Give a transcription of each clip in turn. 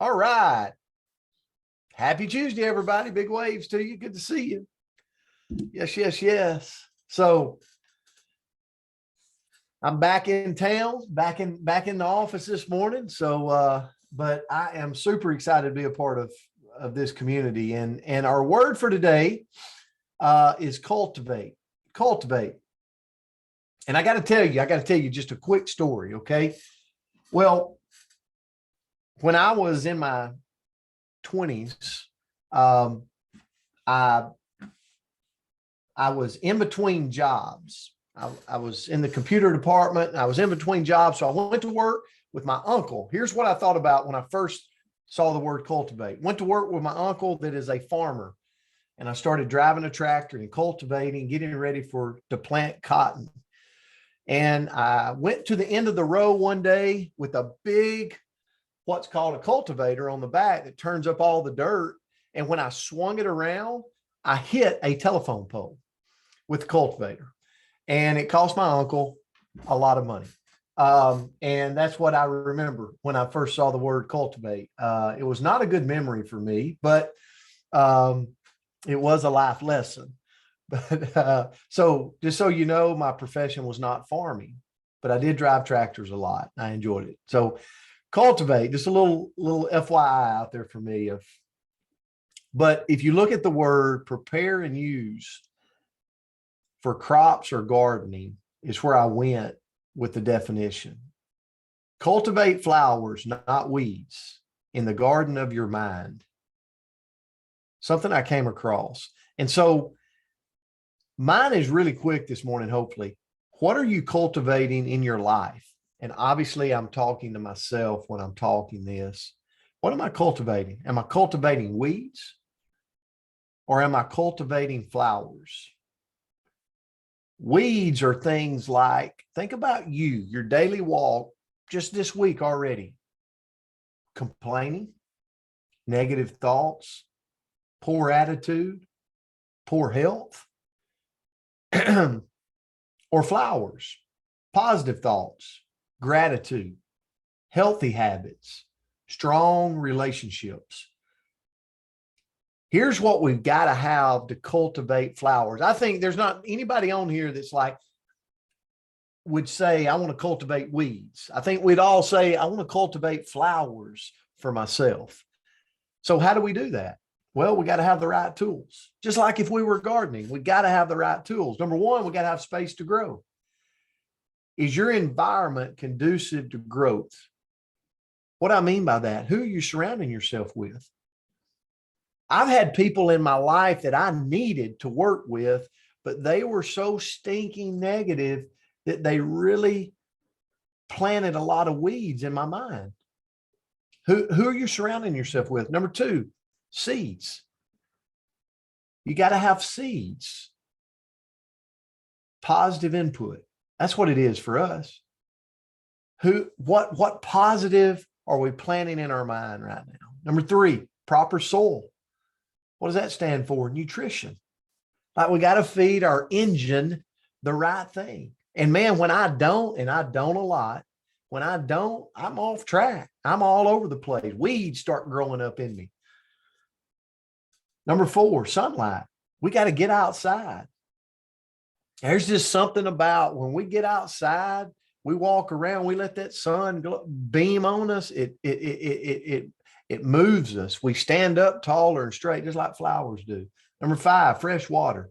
All right. Happy Tuesday, everybody. Big waves to you. Good to see you. Yes, yes, yes. So I'm back in town, back in the office this morning. So but I am super excited to be a part of this community. And our word for today is cultivate. Cultivate. And I got to tell you just a quick story, okay? Well, when I was in my 20s, I was in between jobs. I was in the computer department. I was in between jobs. So I went to work with my uncle. Here's what I thought about when I first saw the word cultivate. Went to work with my uncle that is a farmer. And I started driving a tractor and cultivating, getting ready to plant cotton. And I went to the end of the row one day with a big, what's called a cultivator on the back that turns up all the dirt. And when I swung it around, I hit a telephone pole with the cultivator. And it cost my uncle a lot of money. And that's what I remember when I first saw the word cultivate. It was not a good memory for me, but it was a life lesson. But so just so you know, my profession was not farming, but I did drive tractors a lot. I enjoyed it. So cultivate, just a little FYI out there for me. But if you look at the word prepare and use for crops or gardening, is where I went with the definition. Cultivate flowers, not weeds, in the garden of your mind. Something I came across. And so mine is really quick this morning, hopefully. What are you cultivating in your life? And obviously I'm talking to myself when I'm talking this. What am I cultivating? Am I cultivating weeds? Or am I cultivating flowers? Weeds are things like, think about you, your daily walk, just this week already. Complaining, negative thoughts, poor attitude, poor health, or flowers, positive thoughts, gratitude, healthy habits, strong relationships. Here's what we've got to have to cultivate flowers. I think there's not anybody on here that's like, would say, I want to cultivate weeds. I think we'd all say, I want to cultivate flowers for myself. So how do we do that? Well, we got to have the right tools. Just like if we were gardening, we got to have the right tools. Number one, we got to have space to grow. Is your environment conducive to growth? What I mean by that, who are you surrounding yourself with? I've had people in my life that I needed to work with, but they were so stinking negative that they really planted a lot of weeds in my mind. Who are you surrounding yourself with? Number two, seeds. You got to have seeds. Positive input. That's what it is for us. What positive are we planting in our mind right now? Number three, proper soil. What does that stand for? Nutrition. Like we got to feed our engine the right thing. And man, when I don't, and I don't a lot, when I don't, I'm off track. I'm all over the place. Weeds start growing up in me. Number four, sunlight. We got to get outside. There's just something about when we get outside, we walk around, we let that sun beam on us. It moves us. We stand up taller and straight, just like flowers do. Number five, fresh water.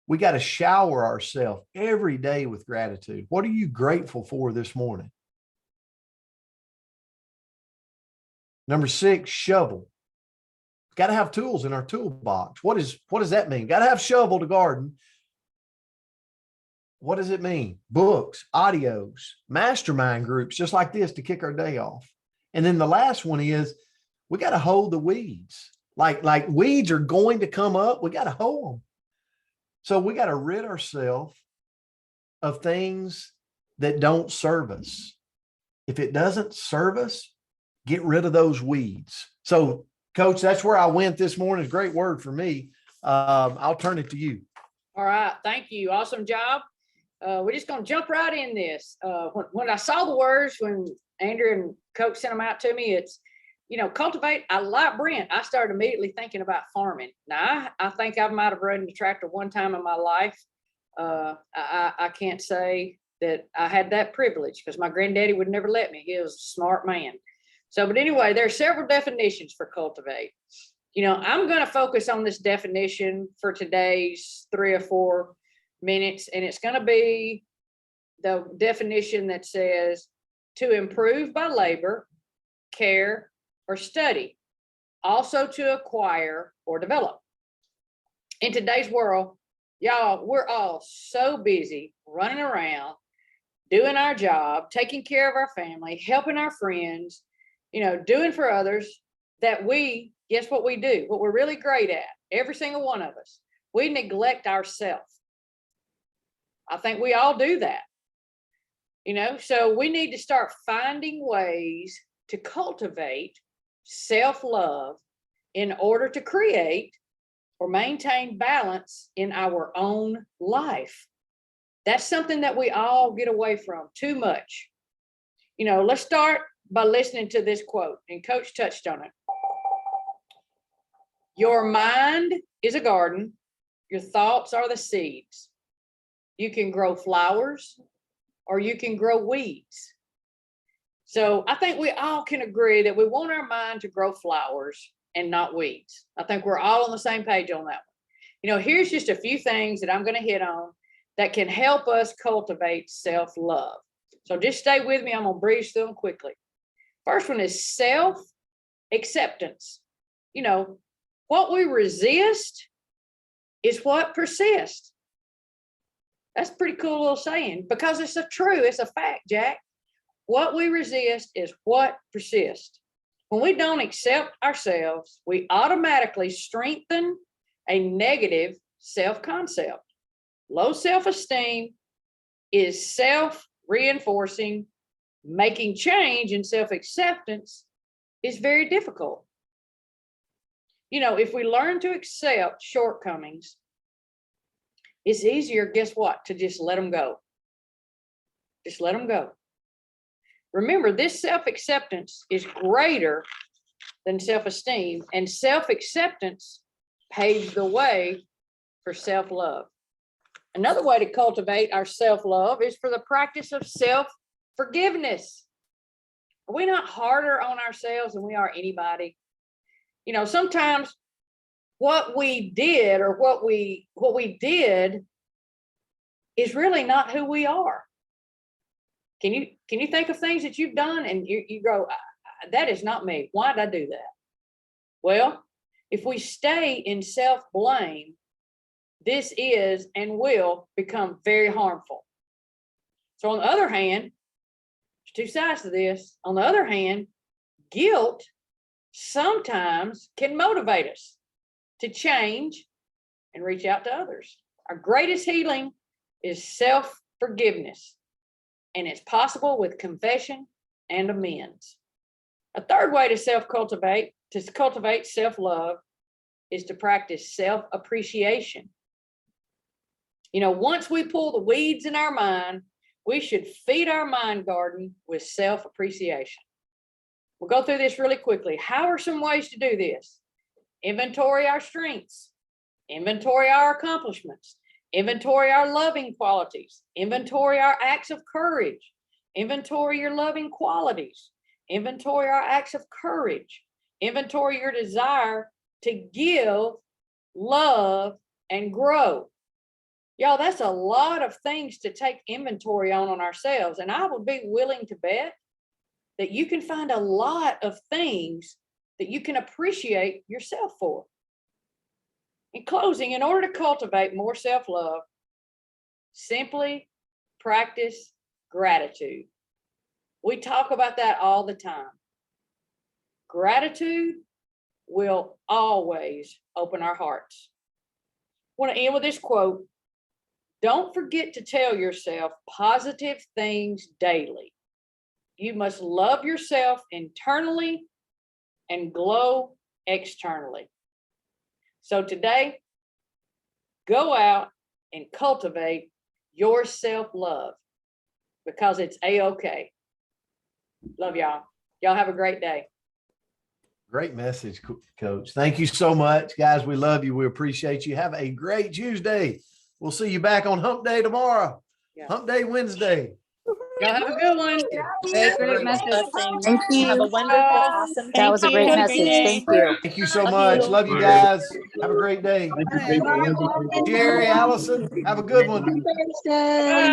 We got to shower ourselves every day with gratitude. What are you grateful for this morning? Number six, shovel. Got to have tools in our toolbox. What does that mean? Got to have shovel to garden. What does it mean? Books, audios, mastermind groups, just like this to kick our day off. And then the last one is we got to hold the weeds. Like weeds are going to come up. We got to hold them. So we got to rid ourselves of things that don't serve us. If it doesn't serve us, get rid of those weeds. So Coach, that's where I went this morning. It's a great word for me. I'll turn it to you. All right. Thank you. Awesome job. We're just going to jump right in this. When I saw the words, when Andrew and Coach sent them out to me, cultivate. I like Brent. I started immediately thinking about farming. Now, I think I might have ridden a tractor one time in my life. I can't say that I had that privilege because my granddaddy would never let me. He was a smart man. So, but anyway, there are several definitions for cultivate. I'm going to focus on this definition for today's 3 or 4 minutes, and it's going to be the definition that says to improve by labor, care, or study, also to acquire or develop. In today's world, y'all, we're all so busy running around, doing our job, taking care of our family, helping our friends, doing for others, that we, guess what we do? What we're really great at, every single one of us, we neglect ourselves. I think we all do that. So we need to start finding ways to cultivate self-love in order to create or maintain balance in our own life. That's something that we all get away from too much. Let's start by listening to this quote, and Coach touched on it. Your mind is a garden. Your thoughts are the seeds. You can grow flowers or you can grow weeds. So I think we all can agree that we want our mind to grow flowers and not weeds. I think we're all on the same page on that one. Here's just a few things that I'm going to hit on that can help us cultivate self-love. So just stay with me. I'm going to breeze through them quickly. First one is self-acceptance. What we resist is what persists. That's a pretty cool little saying because it's it's a fact, Jack. What we resist is what persists. When we don't accept ourselves, we automatically strengthen a negative self-concept. Low self-esteem is self-reinforcing. Making change in self-acceptance is very difficult. If we learn to accept shortcomings, it's easier, guess what, to just let them go. Just let them go. Remember, this self-acceptance is greater than self-esteem, and self-acceptance paves the way for self-love. Another way to cultivate our self-love is for the practice of self-forgiveness. Are we not harder on ourselves than we are anybody? Sometimes what we did or what we did is really not who we are. Can you think of things that you've done and you go, that is not me. Why did I do that? Well, if we stay in self-blame, this is and will become very harmful. So on the other hand, there's two sides to this. On the other hand, guilt sometimes can motivate us to change and reach out to others. Our greatest healing is self-forgiveness, and it's possible with confession and amends. A third way to cultivate self-love is to practice self-appreciation. Once we pull the weeds in our mind, we should feed our mind garden with self-appreciation. We'll go through this really quickly. How are some ways to do this? Inventory our strengths, inventory our accomplishments, inventory our loving qualities, inventory our acts of courage, inventory your loving qualities, inventory our acts of courage, inventory your desire to give, love, and grow. Y'all, that's a lot of things to take inventory on ourselves. And I would be willing to bet that you can find a lot of things that you can appreciate yourself for. In closing, in order to cultivate more self-love, simply practice gratitude. We talk about that all the time. Gratitude will always open our hearts. I want to end with this quote. Don't forget to tell yourself positive things daily. You must love yourself internally and glow externally. So today, go out and cultivate your self-love because it's A-OK. Love y'all. Y'all have a great day. Great message, Coach. Thank you so much, guys. We love you. We appreciate you. Have a great Tuesday. We'll see you back on Hump Day tomorrow. Yeah. Hump Day Wednesday. Y'all have a good one. Great message. Blessings. Thank you. Have a wonderful, awesome day. That was a great Have message. day. Thank you. Thank you so Love much. you. Love you guys. Have a great day. Jerry, Allison, have a good one. Bye.